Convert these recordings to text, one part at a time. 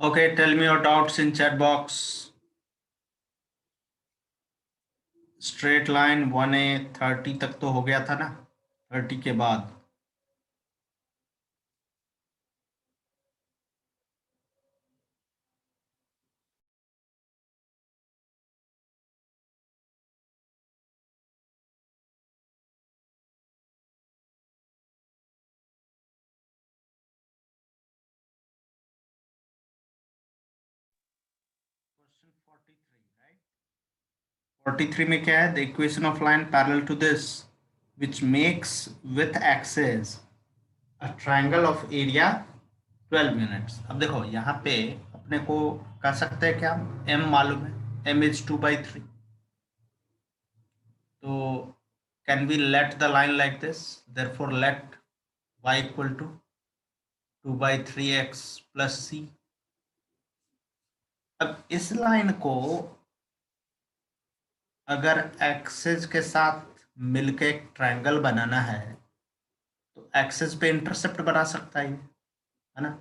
Okay, tell me your doubts in chat box. Straight line 1A 30 तक तो हो गया था ना, 30 के बाद क्वेश्चन 43, राइट? 43 में क्या है? The equation of line parallel to this which makes with axes a triangle of area 12 minutes. अब देखो यहाँ पे अपने को कह सकते हैं क्या, m मालूम है, m इज 2/3, तो can we let the line like this, therefore let y equal to 2/3x plus c। अब इस लाइन को अगर एक्सेस के साथ मिलके एक ट्रायंगल बनाना है तो एक्सेस पे इंटरसेप्ट बना सकता है ना।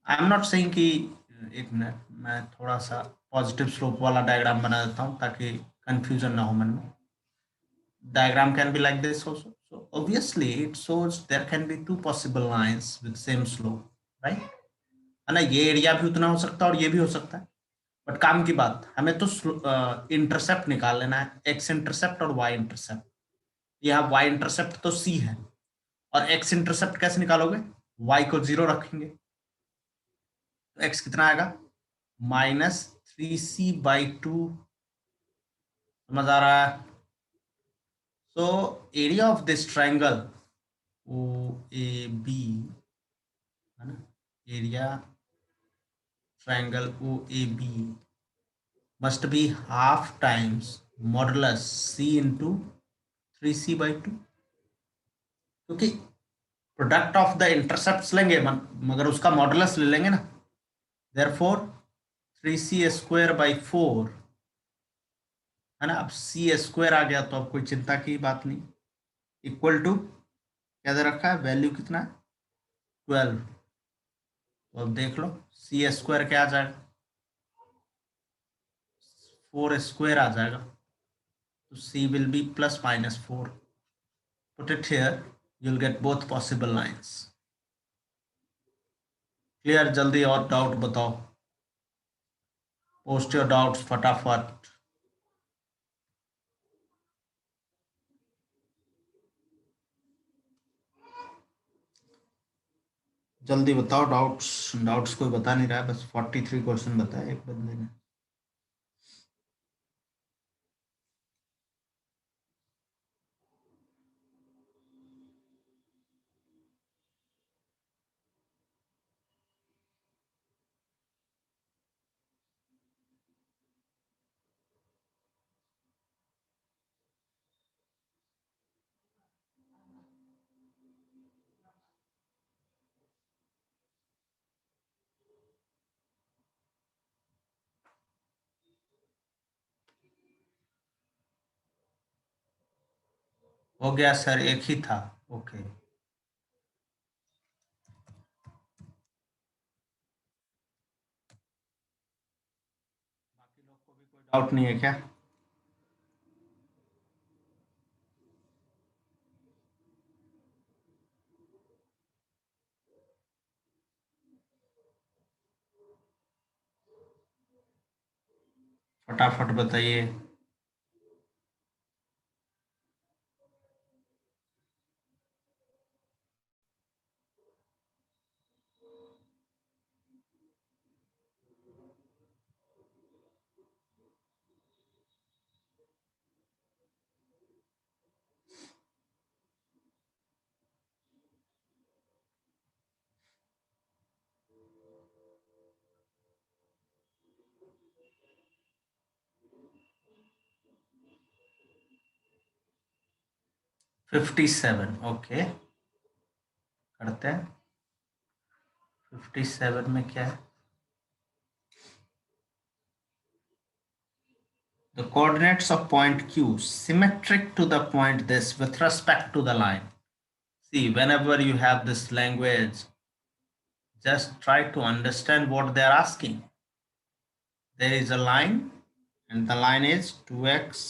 आई एम नॉट सेइंग कि, एक मिनट मैं थोड़ा सा पॉजिटिव स्लोप वाला डायग्राम बना देता हूँ ताकि कंफ्यूजन ना हो मन में। Diagram can be like this also. So obviously it shows there can be two possible lines with same slope, right? है ना, ये एरिया भी उतना हो सकता है और ये भी हो सकता है, बट काम की बात हमें तो इंटरसेप्ट निकाल लेना है, एक्स इंटरसेप्ट और वाई इंटरसेप्ट। यहाँ वाई इंटरसेप्ट तो सी है, और एक्स इंटरसेप्ट कैसे निकालोगे? वाई को 0 रखेंगे तो एक्स कितना आएगा? -3c/2। समझ आ रहा है? So area of this triangle O A B, है ना, area triangle OAB must be half times modulus C into 3C/2, क्योंकि प्रोडक्ट ऑफ द इंटरसेप्ट्स लेंगे मगर उसका मॉडुलस ले लेंगे ना। देयरफॉर 3C²/4 है ना। अब C² आ गया तो अब कोई चिंता की बात नहीं। इक्वल टू क्या दे रखा है, वैल्यू कितना है 12। तो अब देख लो C² क्या आ जाएगा, 4² आ जाएगा। तो C will be +-4. Put it here, you'll get both possible lines. Clear? जल्दी और डाउट बताओ, पोस्ट योर डाउट्स फटाफट। जल्दी बताओ डाउट्स। डाउट्स कोई बता नहीं रहा है, बस 43 क्वेश्चन बताए एक बंदे ने। हो गया सर, एक ही था। ओके, बाकी लोग को भी कोई डाउट नहीं है क्या? फटाफट बताइए। फिफ्टी सेवन, ओके करते हैं। 57 में क्या है? The coordinates of point Q symmetric to the point this with respect to the line. See, whenever you have this language, just try to understand what they are asking. There is a line and the line is 2x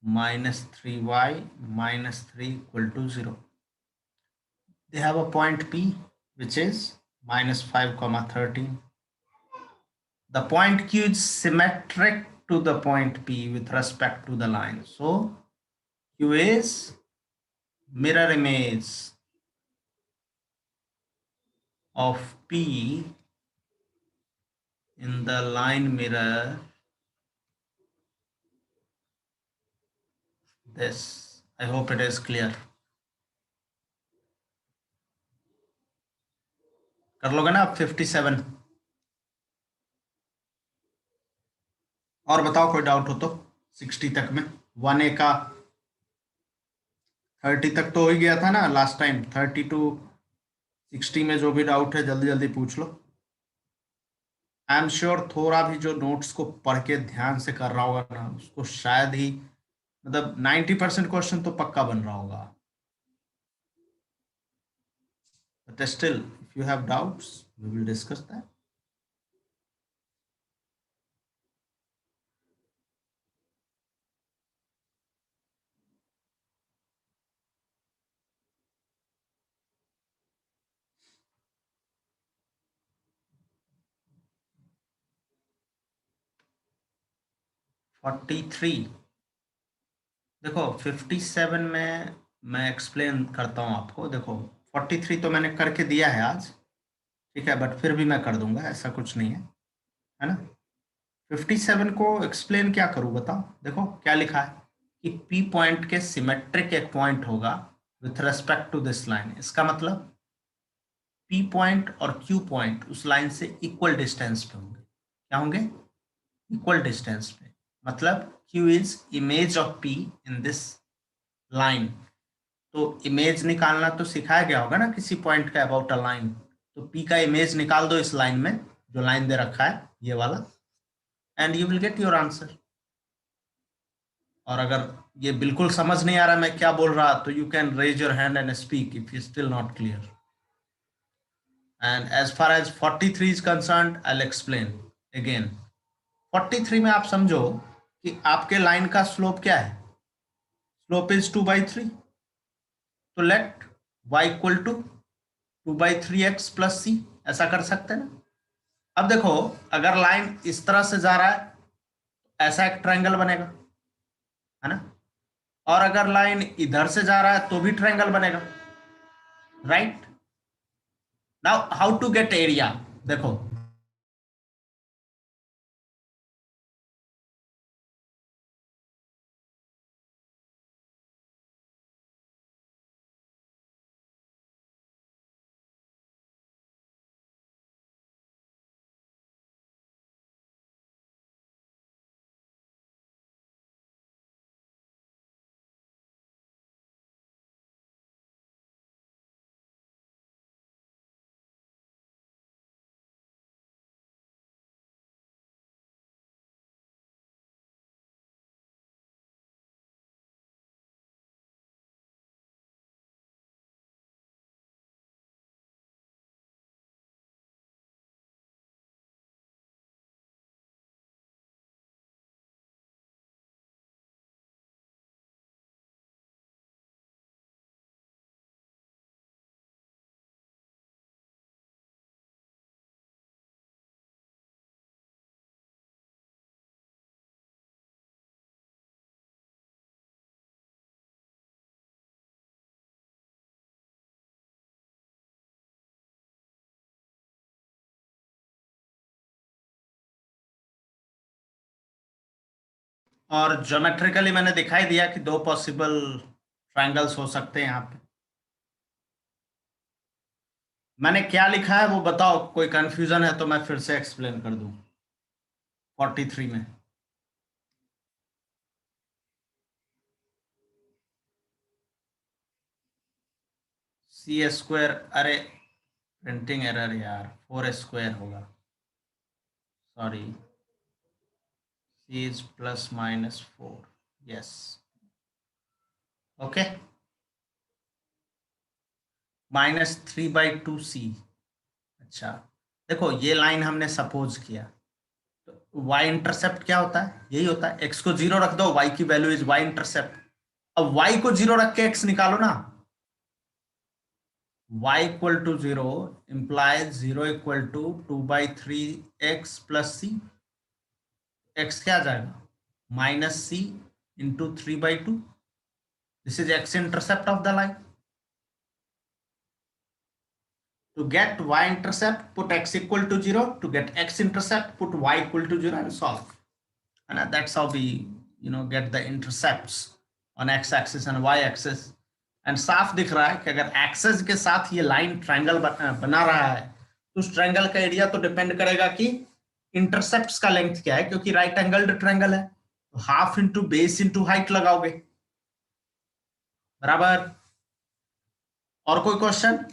minus 3y minus 3 equal to 0. They have a point P which is minus 5 comma 13. The point Q is symmetric to the point P with respect to the line. So Q is mirror image of P in the line mirror this. I hope it is clear. कर लोगे ना आप 57? और बताओ कोई doubt हो तो 60 तक में। 1A का 30 तक तो हो ही गया था ना लास्ट टाइम। 30 to 60 में जो भी डाउट है जल्दी जल्दी पूछ लो। आई एम श्योर थोड़ा भी जो नोट्स को पढ़ के ध्यान से कर रहा होगा ना उसको शायद ही मतलब 90% क्वेश्चन तो पक्का बन रहा होगा। But still if you have doubts we will discuss that. Forty three, देखो 57 में मैं एक्सप्लेन करता हूँ आपको। देखो 43 तो मैंने करके दिया है आज, ठीक है, बट फिर भी मैं कर दूंगा, ऐसा कुछ नहीं है ना। 57 को एक्सप्लेन क्या करूँ बताओ। देखो क्या लिखा है कि पी पॉइंट के सिमेट्रिक एक पॉइंट होगा with respect to this line. इसका मतलब P पॉइंट और Q पॉइंट उस लाइन से इक्वल डिस्टेंस पे होंगे। क्या होंगे? इक्वल डिस्टेंस पे। मतलब Q is image of P in this line. तो इमेज निकालना तो सिखाया गया होगा ना किसी पॉइंट का अबाउट अ लाइन। तो P का इमेज निकाल दो इस लाइन में, जो लाइन दे रखा है ये वाला, and you will get your answer. और अगर ये बिल्कुल समझ नहीं आ रहा मैं क्या बोल रहा, तो you can raise your hand and speak if you still not clear. And as far as 43 is concerned, I will explain again. 43 में आप समझो कि आपके लाइन का स्लोप क्या है? Slope is 2/3। तो let y equal to 2/3x plus C, ऐसा कर सकते हैं ना। अब देखो, अगर लाइन इस तरह से जा रहा है, ऐसा एक ट्रायंगल बनेगा, है ना। और अगर लाइन इधर से जा रहा है तो भी ट्रायंगल बनेगा, right. Now how to get area? देखो, और ज्योमेट्रिकली मैंने दिखाई दिया कि दो पॉसिबल ट्रायंगल्स हो सकते हैं यहाँ पे। मैंने क्या लिखा है वो बताओ, कोई कंफ्यूजन है तो मैं फिर से एक्सप्लेन कर दूं। 43 में C² अरे प्रिंटिंग एरर यार, 4² होगा, sorry. C is +-4, yes. Okay, -3/2C। अच्छा, देखो ये लाइन हमने सपोज किया, तो y इंटरसेप्ट क्या होता है? यही होता है, x को 0 रख दो, y की वैल्यू इज y इंटरसेप्ट। अब y को 0 रख के x निकालो ना। y equal to 0 implies 0 equal to 2/3x plus C. x क्या आ जाएगा? -c into 3/2। This is x intercept of the line. To get y-intercept, put x equal to 0. To get x-intercept, put y equal to 0 and solve. And that's how we, get the intercepts on x-axis and y-axis. And साफ दिख रहा है कि अगर access के साथ ये line triangle बना रहा है, तो उस ट्रायंगल का एरिया तो डिपेंड करेगा कि इंटरसेप्ट्स का लेंथ क्या है, क्योंकि राइट एंगल्ड ट्रायंगल है। तो half into base into height लगाओगे, बराबर। और कोई question?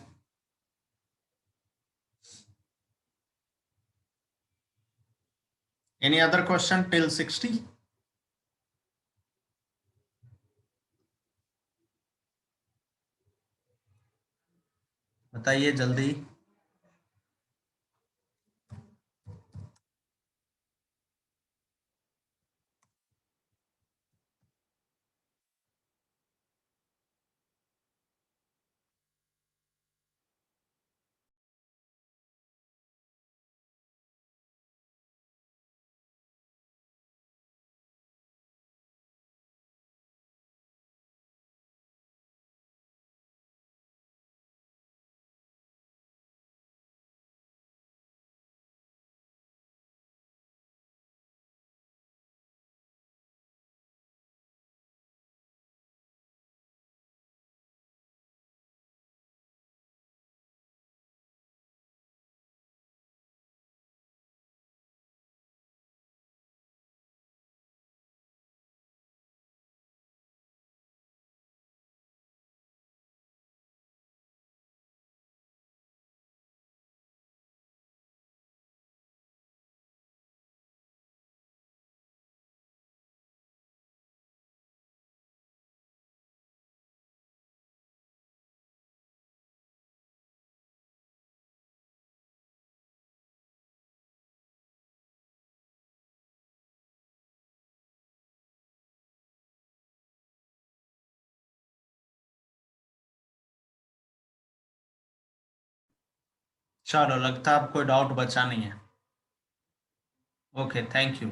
Any other question till 60? बताइए जल्दी। चलो, लगता है अब कोई डाउट बचा नहीं है। Okay, thank you.